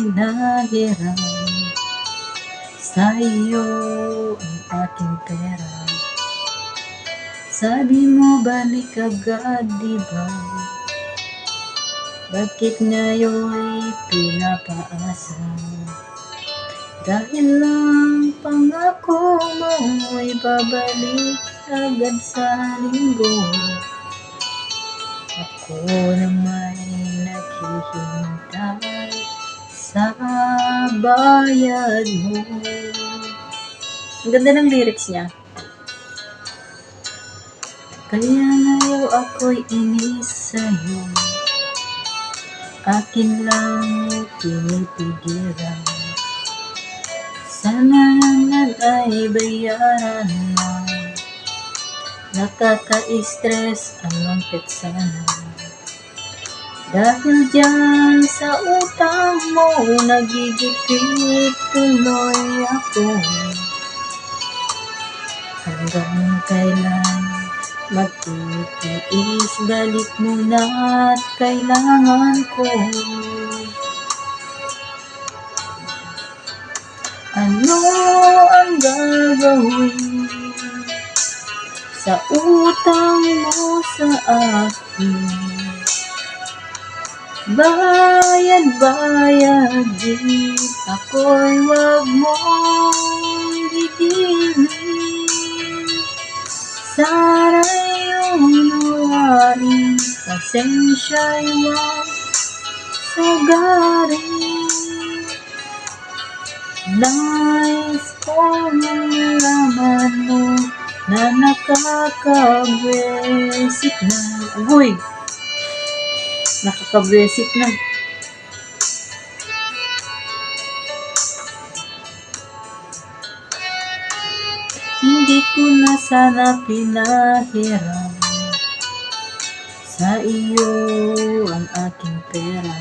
pinahiram. Sa iyo ang aking pera. Sabi mo balik agad, diba? Bakit ngayon'y pinapaasa? Dahil lang pangako mo'y babalik agad sa linggo. Ako na may naghihintay sa bayad mo. Ang ganda ng lyrics niya. Kaya ngayon ako'y inis sa'yo, akin lang pinipigilan. Sana naman ay bayaran mo. Nakaka-stress ang petsa na. Dahil dyan sa utang mo, nagigipit tuloy ako. Hanggang kailan magtitiis, balik mo na't kailangan ko. Ano ang gagawin sa utang mo sa akin? Bayad din, ako'y wag mong higilin. Sana iyong nawain, pasensya'y wag sagarin. Nais kong malaman mo na nakakabwisit na. Uy! Nakakabwisit na. Hindi ko na sana pinahiram sa iyo ang aking pera.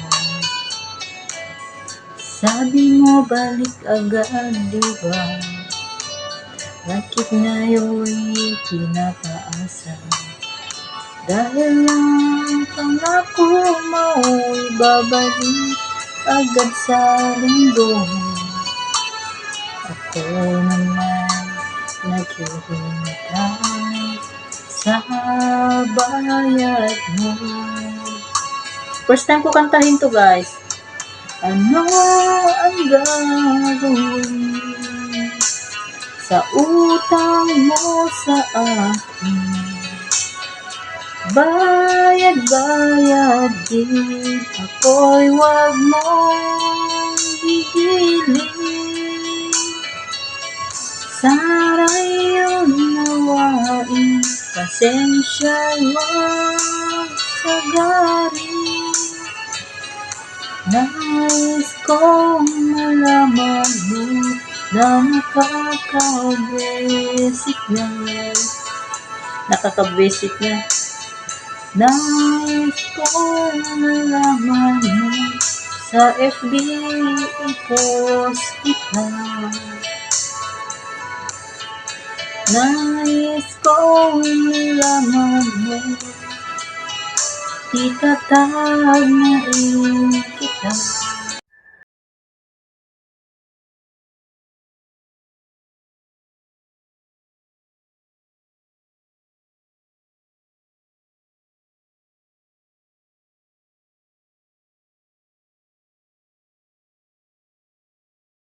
Sabi mo balik agad, diba? Bakit ngayon'y pinapaasa? Dahil lang pangako mo'y babalik agad sa linggo. Ako naman naghihintay sa bayad mo. First time ko kantahin to, guys. Ano ang gagawin sa utang mo sa akin? Bayad din, ako'y wag mong higilin. Sana iyong nawain, pasensya'y wag sagarin. Nais kong malaman mo na nakakabwisit na. Nakakabwisit na. Nais kong malaman mo sa FB i-post kita. Nais kong malaman mo, itatag na rin kita.